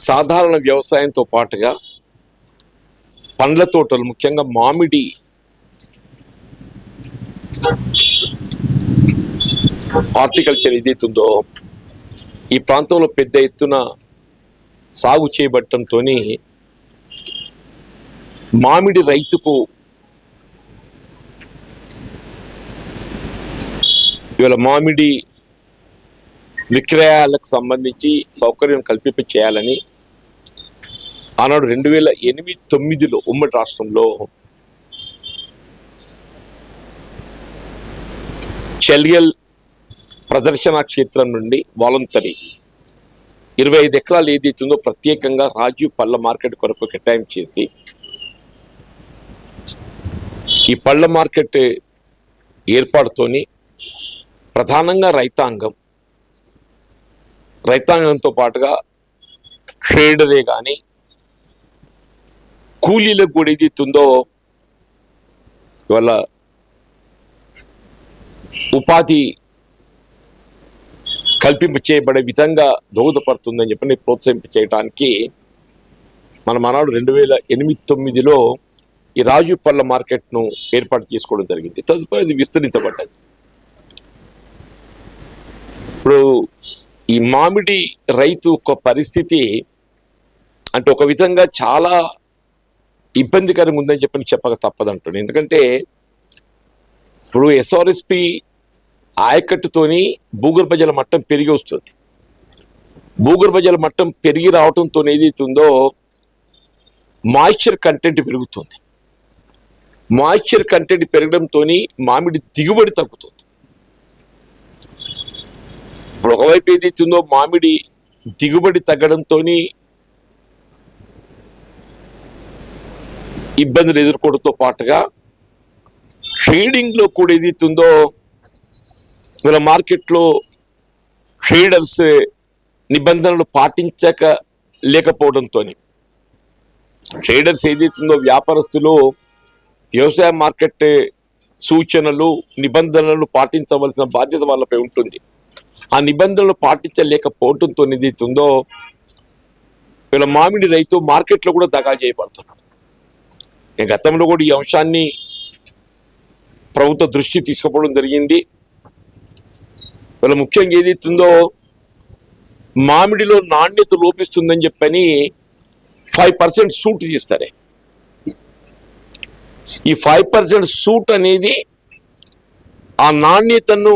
సాధారణ వ్యవసాయంతో పాటుగా పండ్ల తోటలు, ముఖ్యంగా మామిడి హార్టికల్చర్ ఏదైతుందో ఈ ప్రాంతంలో పెద్ద ఎత్తున సాగు చేయబట్టంతో మామిడి రైతుకు ఇవాళ మామిడి విక్రయాలకు సంబంధించి సౌకర్యం కల్పింప చేయాలని ఆనాడు 2008-9లో ఉమ్మడి రాష్ట్రంలో చెలియల్ ప్రదర్శన క్షేత్రం నుండి వాలంటరీ 25 ఎకరాలు ఏదైతుందో ప్రత్యేకంగా రాజీవ్ పళ్ళ మార్కెట్ కొరకు కేటాయింపు చేసి ఈ పళ్ళ మార్కెట్ ఏర్పాటుతోని ప్రధానంగా రైతాంగంతో పాటుగా ట్రేడరే కానీ కూలీలకు కూడా ఏదైతుందో ఇవాళ ఉపాధి కల్పింప చేయబడే విధంగా దోహదపడుతుందని చెప్పి ప్రోత్సహింప చేయడానికి మనం ఆనాడు 2008-9లో ఈ రాజీవ్ పళ్ళ మార్కెట్ను ఏర్పాటు చేసుకోవడం జరిగింది. తదుపరి అది విస్తరించబడ్డది. ఇప్పుడు ఈ మామిడి రైతు ఒక పరిస్థితి అంటే ఒక విధంగా చాలా ఇబ్బందికరంగా ఉందని చెప్పక తప్పదంటున్నాను. ఎందుకంటే ఇప్పుడు ఎస్ఆర్ఎస్పి ఆయకట్టుతోని భూగర్భ జల మట్టం పెరిగి వస్తుంది. భూగర్భ జల మట్టం పెరిగి రావడంతో ఏదైతుందో మాయిశ్చర్ కంటెంట్ పెరుగుతుంది. మాయిశ్చర్ కంటెంట్ పెరగడంతో మామిడి దిగుబడి తగ్గుతుంది. ఇప్పుడు ఒకవైపు ఏదైతుందో మామిడి దిగుబడి తగ్గడంతో ఇబ్బందులు ఎదుర్కోవడంతో పాటుగా ట్రేడింగ్లో కూడా ఏదైతుందో వీళ్ళ మార్కెట్లో ట్రేడర్స్ నిబంధనలు పాటించక లేకపోవడంతో ట్రేడర్స్ ఏదైతుందో వ్యాపారస్తులు వ్యవసాయ మార్కెట్ సూచనలు నిబంధనలు పాటించవలసిన బాధ్యత వాళ్ళపై ఉంటుంది. ఆ నిబంధనలు పాటించలేకపోవడంతో ఏదైతుందో వీళ్ళ మామిడి రైతు మార్కెట్లో కూడా దగా చేయబడుతున్నాడు. గతంలో కూడా ఈ అంశాన్ని ప్రభుత్వ దృష్టి తీసుకుపోవడం జరిగింది. వీళ్ళ ముఖ్యంగా ఏదైతుందో మామిడిలో నాణ్యత లోపిస్తుందని చెప్పని 5% సూట్ తీస్తారే. ఈ 5% సూట్ అనేది ఆ నాణ్యతను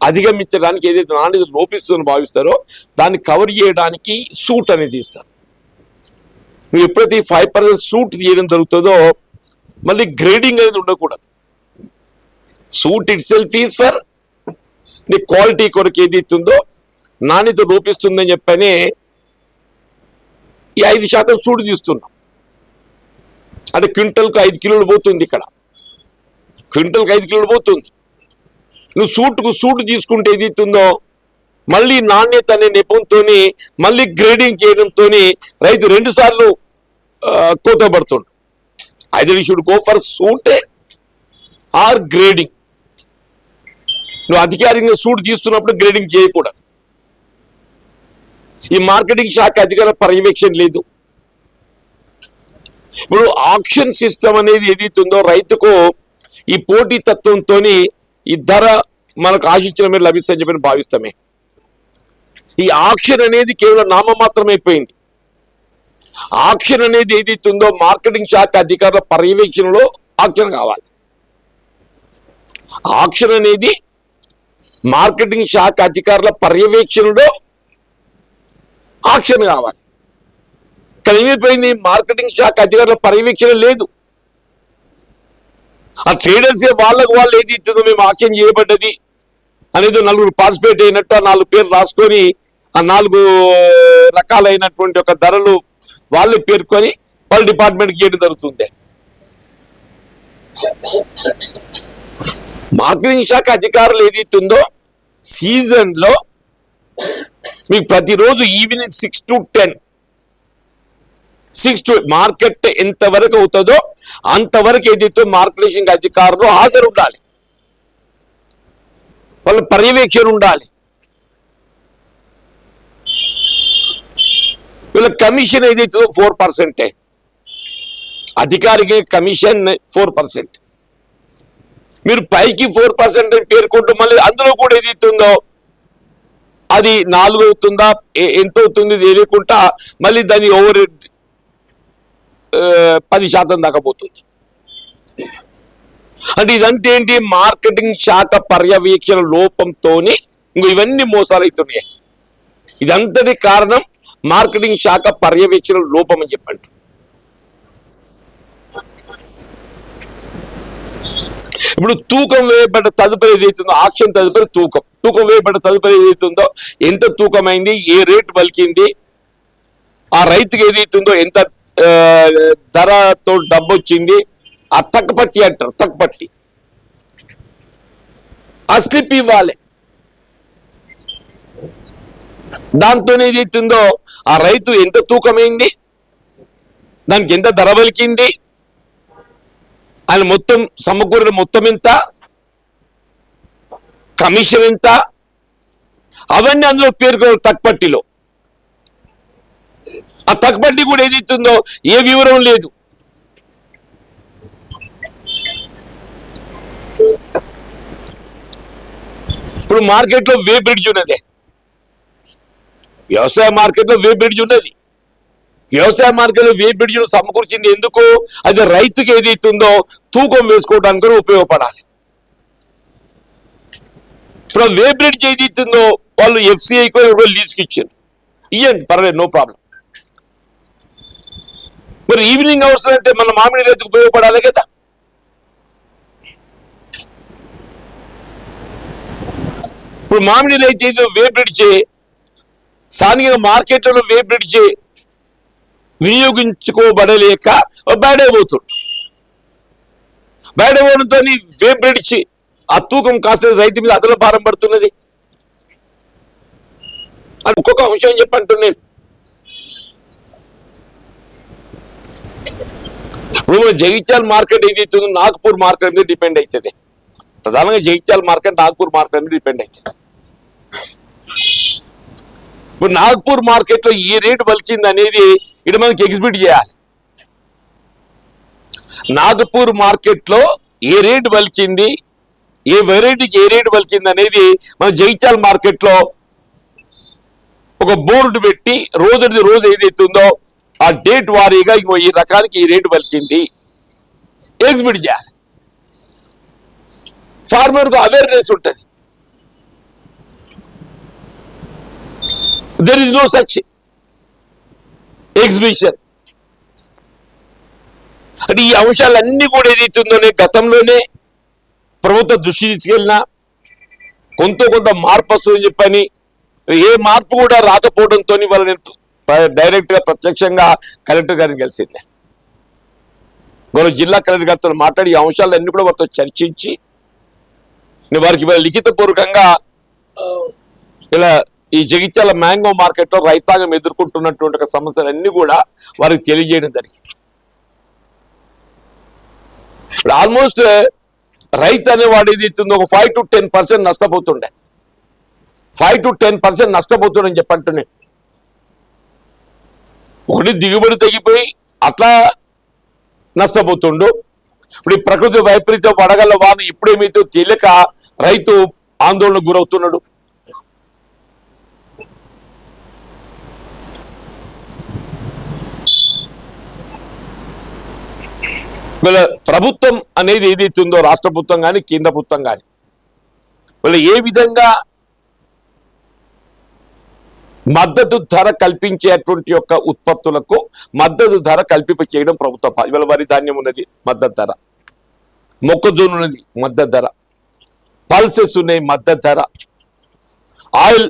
అధిగమించడానికి ఏదైతే నాణ్యత లోపిస్తుందని భావిస్తారో దాన్ని కవర్ చేయడానికి సూట్ అనేది ఇస్తారు. నువ్వు ఎప్పుడైతే ఈ 5% సూట్ తీయడం జరుగుతుందో మళ్ళీ గ్రేడింగ్ అనేది ఉండకూడదు. Suit it self is for నీ క్వాలిటీ కొరకు ఏదైతుందో నాణ్యత లోపిస్తుందని చెప్పని ఈ 5% సూట్ తీస్తున్నాం. అంటే క్వింటల్కు 5 కిలోలు పోతుంది. ఇక్కడ క్వింటల్కి 5 కిలోలు పోతుంది. నువ్వు సూట్ తీసుకుంటే ఏదైతుందో మళ్ళీ నాణ్యత అనే నెపంతో మళ్ళీ గ్రేడింగ్ చేయడంతో రైతు 2 సార్లు కోతపడుతుండు. Either you should go for sort or grading. నువ్వు అధికారికంగా సూట్ తీస్తున్నప్పుడు గ్రేడింగ్ చేయకూడదు. ఈ మార్కెటింగ్ శాఖ అధికార పర్యవేక్షణ లేదు. ఇప్పుడు ఆక్షన్ సిస్టమ్ అనేది ఏదైతుందో రైతుకు ఈ పోటీ తత్వంతో ఈ ధర మనకు ఆశించిన మీద లభిస్తుందని చెప్పి భావిస్తామే. ఈ ఆక్షన్ అనేది కేవలం నామమాత్రమైపోయింది. ఆక్షన్ అనేది ఏదైతుందో మార్కెటింగ్ శాఖ అధికారుల పర్యవేక్షణలో ఆక్షన్ కావాలి. ఆక్షన్ అనేది మార్కెటింగ్ శాఖ అధికారుల పర్యవేక్షణలో ఆక్షన్ కావాలి. కానీ ఏమైపోయింది, మార్కెటింగ్ శాఖ అధికారుల పర్యవేక్షణ లేదు. ఆ ట్రేడర్స్ వాళ్ళకు వాళ్ళు ఏది ఇచ్చిందో మేము ఆక్షన్ చేయబడ్డది అనేది 4 పార్టిసిపేట్ అయినట్టు ఆ 4 పేర్లు రాసుకొని ఆ 4 రకాలైనటువంటి ఒక ధరలు వాళ్ళు పేర్కొని వాళ్ళ డిపార్ట్మెంట్కి చేయడం జరుగుతుంది. మార్కెటింగ్ శాఖ అధికారులు ఏదైతుందో సీజన్లో మీకు ప్రతిరోజు ఈవినింగ్ 6 to 10 మార్కెట్ ఎంతవరకు అవుతుందో అంతవరకు ఏదైతే మార్కెటింగ్ అధికారులు హాజరు ఉండాలి. వాళ్ళ పర్యవేక్షణ ఉండాలి. వీళ్ళ కమిషన్ ఏదైతుందో 4%. అధికారికి కమిషన్ 4%. మీరు పైకి 4% అని పేర్కొంటూ మళ్ళీ అందులో కూడా ఏదైతుందో అది 4 అవుతుందా ఎంత అవుతుంది తెలియకుండా మళ్ళీ దాని ఓవర్ 10% దాకా పోతుంది. అంటే ఇదంతా ఏంటి? మార్కెటింగ్ శాఖ పర్యవేక్షణ లోపంతో ఇవన్నీ మోసాలు అవుతున్నాయి. ఇదంతటి కారణం మార్కెటింగ్ శాఖ పర్యవేక్షణ లోపం అని చెప్పండి. ఇప్పుడు తూకం వేయబడ్డ తదుపరి ఏదైతుందో ఆక్షన్ తదుపరి తూకం వేయబడ్డ తదుపరి ఏదైతుందో ఎంత తూకమైంది, ఏ రేటు పలికింది, ఆ రైతుకి ఏదైతుందో ఎంత ధరతో డబ్బు వచ్చింది, ఆ తక్కుపట్టి అంటారు. తక్కుపట్టి ఆ స్లిప్ ఇవ్వాలి. దాంతో ఏదైతుందో ఆ రైతు ఎంత తూకమైంది, దానికి ఎంత ధర పలికింది, ఆయన మొత్తం సమకూరిన మొత్తం ఎంత, కమిషన్ ఎంత, అవన్నీ అందులో పేర్కొన్న తక్కుపట్టిలో. ఆ తక్కుపట్టి కూడా ఏదైతుందో ఏ వివరం లేదు. ఇప్పుడు మార్కెట్లో వే బ్రిడ్జ్ ఉన్నది, వ్యవసాయ మార్కెట్లో వే బ్రిడ్జ్ ఉన్నది. వ్యవసాయ మార్కెట్లో వే బ్రిడ్జ్ను సమకూర్చింది ఎందుకు? అది రైతుకి ఏదైతుందో తూకం వేసుకోవడానికి ఉపయోగపడాలి. ఇప్పుడు వే బ్రిడ్జ్ ఏదైతుందో వాళ్ళు FCIకి లీజుకి ఇచ్చారు, ఇవ్వండి పర్వాలేదు, నో ప్రాబ్లం. మరి ఈవినింగ్ అవర్స్ అయితే మన మామిడి రైతుకు ఉపయోగపడాలి కదా. ఇప్పుడు మామిడి రైతు ఏదో వే బ్రిడ్జ్ స్థానిక మార్కెట్లో వే బ్రిడ్జ్ వినియోగించుకోబడలేక బయటపోతాడు. బయటపోవడంతో వే బ్రిడ్జ్ ఆ తూకం కాస్త రైతు మీద అదన భారం పడుతున్నది. అని ఒక్కొక్క అంశం చెప్పంటున్నాను. ఇప్పుడు జగిత్యాల మార్కెట్ ఏదైతుందో నాగపూర్ మార్కెట్ మీద డిపెండ్ అవుతుంది. ప్రధానంగా జగిత్యాల మార్కెట్ నాగపూర్ మార్కెట్ మీద డిపెండ్ అవుతుంది. ఇప్పుడు నాగపూర్ మార్కెట్ లో ఏ రేటు పలిచింది అనేది ఇక్కడ మనకి ఎగ్జిబిట్ చేయాలి. నాగపూర్ మార్కెట్ లో ఏ రేటు పలిచింది, ఏ వెరైటీకి ఏ రేటు పలిచింది అనేది మన జగిత్యాల మార్కెట్ లో ఒక బోర్డు పెట్టి రోజు ఏదైతుందో ఆ డేట్ వారీగా ఇంకో ఈ రకానికి ఈ రేటు పలిచింది ఎగ్జిబిట్ చేయాలి. ఫార్మర్కు అవేర్నెస్ ఉంటుంది. there is no such exhibition. అంటే ఈ అంశాలన్నీ కూడా ఏదైతుందోనే గతంలోనే ప్రభుత్వ దృష్టి తీసుకెళ్ళినా కొంత మార్పు వస్తుందని చెప్పని ఏ మార్పు కూడా రాకపోవడంతో వాళ్ళని డైరెక్ట్ గా ప్రత్యక్షంగా కలెక్టర్ గారిని కలిసింది. గౌరవ జిల్లా కలెక్టర్ గారితో మాట్లాడి ఈ అంశాలన్నీ కూడా వారితో చర్చించి వారికి లిఖిత పూర్వకంగా ఇలా ఈ జగిత్యాల మ్యాంగో మార్కెట్ లో రైతాంగం ఎదుర్కొంటున్నటువంటి సమస్యలన్నీ కూడా వారికి తెలియజేయడం జరిగింది. ఇప్పుడు ఆల్మోస్ట్ రైతు అనేవాడు ఏదైతుందో ఒక 5 to 10% నష్టపోతుండే. 5 to 10% నష్టపోతుండని చెప్పంటున్నాను. ఒకటి దిగుబడి తగ్గిపోయి అట్లా నష్టపోతుండు. ఇప్పుడు ఈ ప్రకృతి వైపరీత్యం వడగళ్ళ వాన ఇప్పుడేమైతే తెలియక రైతు ఆందోళనకు గురవుతున్నాడు. వీళ్ళ ప్రభుత్వం అనేది ఏదైతుందో రాష్ట్ర ప్రభుత్వం కానీ కేంద్ర ప్రభుత్వం కానీ వీళ్ళు ఏ విధంగా మద్దతు ధర కల్పించేటువంటి యొక్క ఉత్పత్తులకు మద్దతు ధర కల్పింప చేయడం ప్రభుత్వం. ఇవాళ వరి ధాన్యం ఉన్నది మద్దతు ధర, మొక్కజొన్న ఉన్నది మద్దతు ధర, పల్సెస్ ఉన్నాయి మద్దతు ధర, ఆయిల్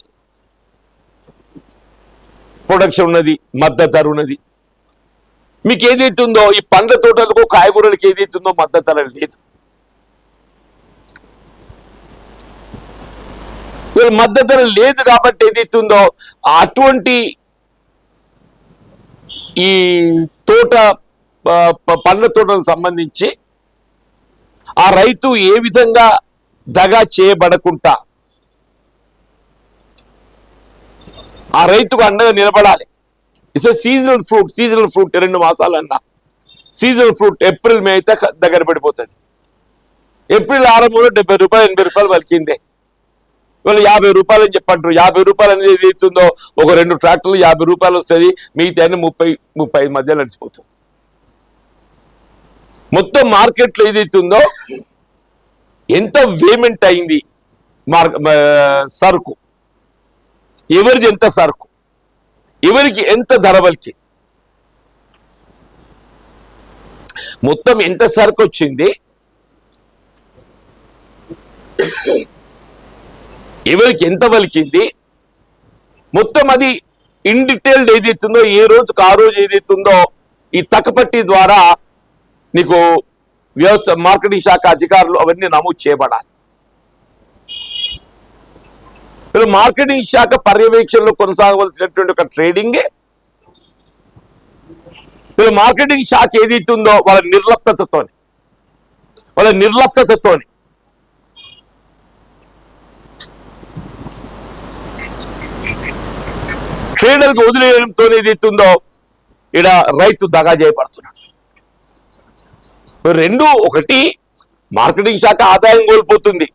ప్రొడక్షన్ ఉన్నది మద్దతు ధర ఉన్నది. మీకు ఏదైతుందో ఈ పండ్ల తోటలకు కాయగూరలకు ఏదైతుందో మద్దతు ధర లేదు. మద్దతు ధర లేదు కాబట్టి ఏదైతుందో అటువంటి ఈ తోట పండ్ల తోటలకు సంబంధించి ఆ రైతు ఏ విధంగా దగా చేయబడకుండా ఆ రైతుకు అండగా నిలబడాలి. ఇట్స్ ఎ సీజనల్ ఫ్రూట్ 2 మాసాలన్నా సీజనల్ ఫ్రూట్ ఏప్రిల్ మే అయితే దగ్గర పడిపోతుంది. ఏప్రిల్ ఆరంభంలో 70 రూపాయలు 80 రూపాయలు పలికిందే, ఇవాళ 50 రూపాయలు అని చెప్పంటారు. 50 రూపాయలు అనేది ఏది అవుతుందో ఒక 2 ట్రాక్టర్లు 50 రూపాయలు వస్తుంది, మిగతా 30-35 మధ్య నడిచిపోతుంది. మొత్తం మార్కెట్లో ఏదైతుందో ఎంత వేమెంట్ అయింది సరుకు, ఎవరిది ఎంత సరుకు, ఎవరికి ఎంత ధర పలికింది, మొత్తం ఎంత సరుకు వచ్చింది, ఎవరికి ఎంత పలికింది, మొత్తం అది ఇన్ డీటెయిల్డ్ ఏదైతుందో ఏ రోజుకు ఆ రోజు ఏదైతుందో ఈ తక్కపట్టి ద్వారా నీకు మార్కెటింగ్ శాఖ అధికారులు అవన్నీ నమోదు చేయబడాలి. మార్కెటింగ్ శాఖ పర్యవేక్షణలో కొనసాగవలసినటువంటి ఒక ట్రేడింగే మార్కెటింగ్ శాఖ ఏదైతుందో వాళ్ళ నిర్లప్తతతోని ట్రేడర్కి వదిలేయడంతో ఏదైతుందో ఇక్కడ రైతు దగా చేయబడుతున్నాడు. రెండు, ఒకటి మార్కెటింగ్ శాఖ ఆదాయం కోల్పోతుంది.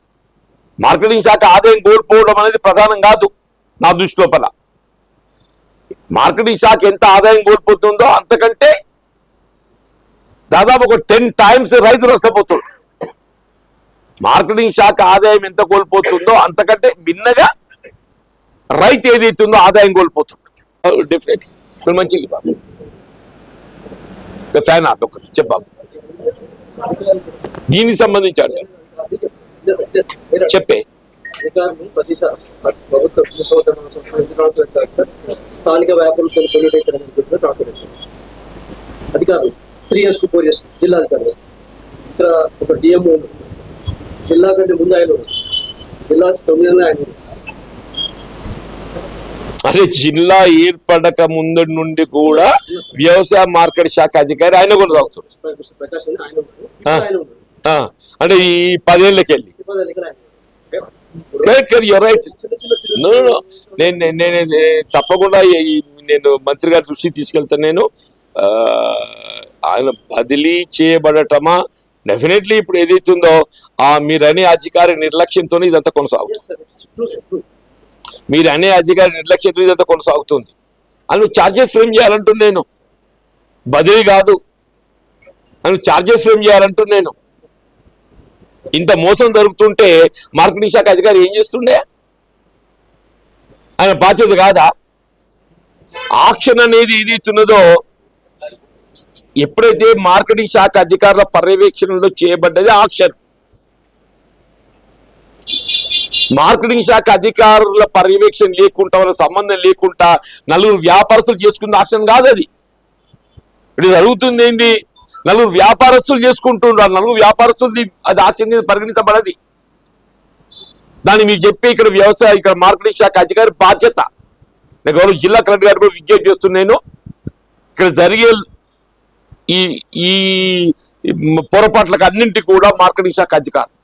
మార్కెటింగ్ శాఖ ఆదాయం కోల్పోవడం అనేది ప్రధానం కాదు నా దృష్టి లోపల. మార్కెటింగ్ శాఖ ఎంత ఆదాయం కోల్పోతుందో అంతకంటే దాదాపు ఒక 10 times రైతు నష్టపోతుంది. మార్కెటింగ్ శాఖ ఆదాయం ఎంత కోల్పోతుందో అంతకంటే భిన్నగా రైతు ఏదైతుందో ఆదాయం కోల్పోతుంది. డెఫినెట్లీ మంచిది బాబు. ఫ్యాన్ ఆపొకరు చెప్పాము దీనికి సంబంధించాడు చెప్పే స్థానిక వ్యాపారులు అధికారులు 3 years to 4 years జిల్లా అధికారులు. ఇక్కడ ఒక డిఎంఓ జిల్లా కంటే ముందు ఆయన జిల్లా 9 నెలలు ఆయన. అదే జిల్లా ఏర్పడక ముందు నుండి కూడా వ్యవసాయ మార్కెట్ శాఖ అధికారి ఆయన కొనసాగుతాడు. అంటే ఈ 10 ఏళ్ళకి వెళ్ళి నేను తప్పకుండా నేను మంత్రి గారి దృష్టికి తీసుకెళ్తాను. నేను ఆయన బదిలీ చేయబడటమా డెఫినెట్లీ ఇప్పుడు ఏదైతుందో మీరనే అధికారి నిర్లక్ష్యంతో ఇదంతా కొనసాగుతుంది. మీరు అనే అధికారి నిర్లక్ష్యంతో ఇదంతా కొనసాగుతుంది. అని ఛార్జెస్ ఫ్రేమ్ చేయాలంటూ నేను బదిలీ కాదు అని ఛార్జెస్ ఫ్రేమ్ చేయాలంటూ నేను. ఇంత మోసం జరుగుతుంటే మార్కెటింగ్ శాఖ అధికారి ఏం చేస్తుండే? ఆయన బాధ్యత కాదా? ఆక్షన్ అనేది ఏదైతున్నదో ఎప్పుడైతే మార్కెటింగ్ శాఖ అధికారుల పర్యవేక్షణలో చేయబడ్డది ఆక్షన్, మార్కెటింగ్ శాఖ అధికారుల పర్యవేక్షణ లేకుండా వాళ్ళ సంబంధం లేకుండా 4 వ్యాపారస్తులు చేసుకున్న ఆక్షన్ కాదు అది. ఇది జరుగుతుంది ఏంది? 4 వ్యాపారస్తులు చేసుకుంటున్నారు. 4 వ్యాపారస్తులు అది ఆక్షన్ పరిగణించబడది. దాన్ని మీరు చెప్పి ఇక్కడ మార్కెటింగ్ శాఖ అధికారి బాధ్యత. నేను గౌరవ జిల్లా కలెక్టర్ గారు కూడా విజ్ఞప్తి చేస్తున్నాను. ఇక్కడ జరిగే ఈ పొరపాట్లకు అన్నింటి కూడా మార్కెటింగ్ శాఖ అధికారులు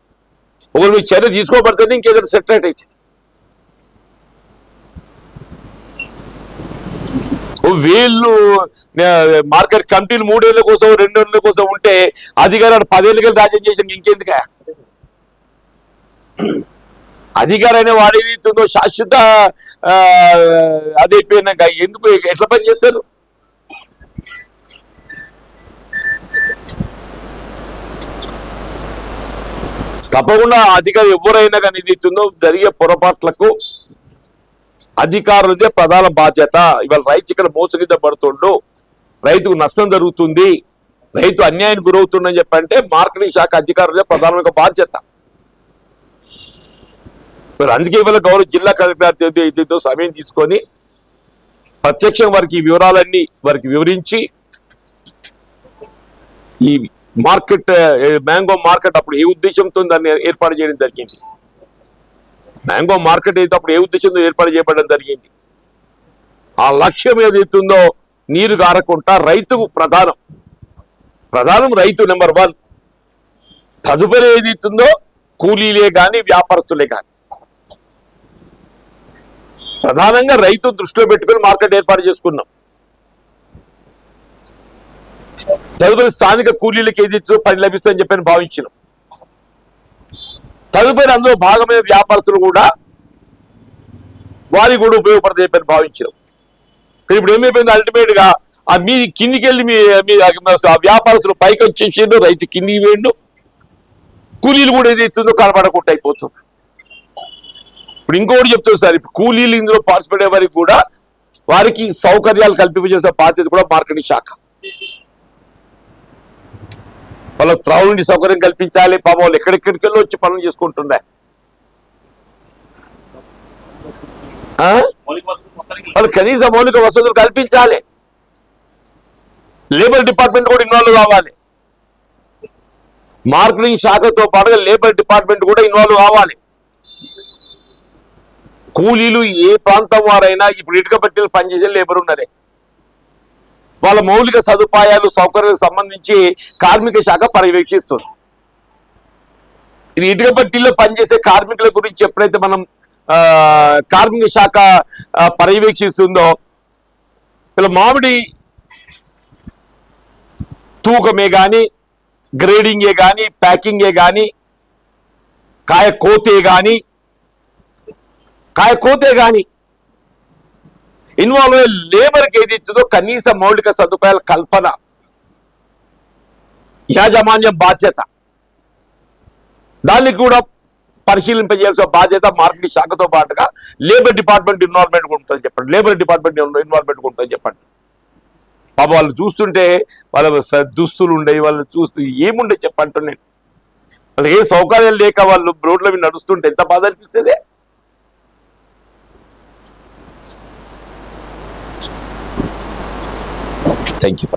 ఒకరు మీరు చర్య తీసుకోబడితేనే ఇంకేదైనా సెటరేట్ అవుతుంది. వీళ్ళు మార్కెట్ కమిటీలు 3 ఏళ్ల కోసం 2 ఏళ్ల కోసం ఉంటే అధికారులు 10 ఏళ్ళకి రాజ్యం చేసిన ఇంకెందుక? అధికారి అనే వాడు ఏదైతుందో శాశ్వత అదైపోయినాక ఎందుకు ఎట్లా పని చేస్తారు? తప్పకుండా అధికారి ఎవరైనా కానీ ఏదైతుందో జరిగే పొరపాట్లకు అధికారులదే ప్రధాన బాధ్యత. ఇవాళ రైతు ఇక్కడ మోసగించబడుతుండు, రైతుకు నష్టం జరుగుతుంది, రైతు అన్యాయానికి గురవుతుందని చెప్పంటే మార్కెటింగ్ శాఖ అధికారులదే ప్రధానమైన బాధ్యత. అందుకే ఇవాళ గౌరవ జిల్లా కలెక్టర్ ఏదైతే సమయం తీసుకొని ప్రత్యక్షంగా వారికి ఈ వివరాలన్నీ వారికి వివరించి ఈ మార్కెట్ మ్యాంగో మార్కెట్ అప్పుడు ఏ ఉద్దేశంతో దాన్ని ఏర్పాటు చేయడం జరిగింది, మ్యాంగో మార్కెట్ అయితే అప్పుడు ఏ ఉద్దేశంతో ఏర్పాటు చేయబడడం జరిగింది, ఆ లక్ష్యం ఏదైతుందో నీరు గారకుండా రైతుకు ప్రధానం రైతు నెంబర్ 1. తదుపరి ఏదైతుందో కూలీలే కానీ వ్యాపారస్తులే కానీ ప్రధానంగా రైతు దృష్టిలో పెట్టుకుని మార్కెట్ ఏర్పాటు చేసుకున్నాం. తదుపరి స్థానిక కూలీలకు ఏదైతే పని లభిస్తుందని చెప్పని భావించినాం. తదుపరి అందులో భాగమైన వ్యాపారస్తులు కూడా వారికి కూడా ఉపయోగపడతాయి చెప్పని భావించినాం. కానీ ఇప్పుడు ఏమైపోయింది, అల్టిమేట్ గా ఆ మీ కిందికి వెళ్ళి మీ ఆ వ్యాపారస్తులు పైకి వచ్చేసిండు, రైతు కిందికి వేయండు, కూలీలు కూడా ఏదైతుందో కనబడకుండా అయిపోతుంది. ఇప్పుడు ఇంకోటి చెప్తారు సార్, ఇప్పుడు కూలీలు ఇందులో పార్టిసిపేట్ అయ్యే వారికి కూడా వారికి సౌకర్యాలు కల్పించేసే బాధ్యత కూడా మార్కెటింగ్ శాఖ. వాళ్ళ త్రాగునీటి సౌకర్యం కల్పించాలి. పాపం వాళ్ళు ఎక్కడెక్కడికి వెళ్ళి వచ్చి పనులు చేసుకుంటుండే, వాళ్ళు కనీస మౌలిక వసతులు కల్పించాలి. లేబర్ డిపార్ట్మెంట్ కూడా ఇన్వాల్వ్ కావాలి. మార్కెటింగ్ శాఖతో పాటుగా లేబర్ డిపార్ట్మెంట్ కూడా ఇన్వాల్వ్ కావాలి. కూలీలు ఏ ప్రాంతం వారైనా ఇప్పుడు ఇటుక బట్టీలు పనిచేసే లేబర్ ఉన్నదే, వాళ్ళ మౌలిక సదుపాయాలు సౌకర్యాలకు సంబంధించి కార్మిక శాఖ పర్యవేక్షిస్తుంది. ఇది ఇటుక బట్టీల్లో పనిచేసే కార్మికుల గురించి ఎప్పుడైతే మనం కార్మిక శాఖ పర్యవేక్షిస్తుందో, ఇలా మామిడి తూకమే కానీ, గ్రేడింగే కానీ, ప్యాకింగే కానీ, కాయ కోతే కానీ ఇన్వాల్వ్ అయ్యే లేబర్కి ఏది ఇచ్చిందో కనీస మౌలిక సదుపాయాల కల్పన యాజమాన్య బాధ్యత, దాన్ని కూడా పరిశీలింపజేయాల్సిన బాధ్యత మార్కెటింగ్ శాఖతో పాటుగా లేబర్ డిపార్ట్మెంట్ ఇన్వాల్వ్మెంట్ ఉంటుంది చెప్పండి. లేబర్ డిపార్ట్మెంట్ ఇన్వాల్వ్మెంట్ ఉంటుంది చెప్పండి. పాప వాళ్ళు చూస్తుంటే వాళ్ళ దుస్తులు ఉండేవి, వాళ్ళు చూస్తూ ఏముండే చెప్పంటున్నాను. వాళ్ళకి ఏ సౌకర్యాలు లేక వాళ్ళు రోడ్ల మీద నడుస్తుంటే ఎంత బాధ అనిపిస్తుంది. Thank you.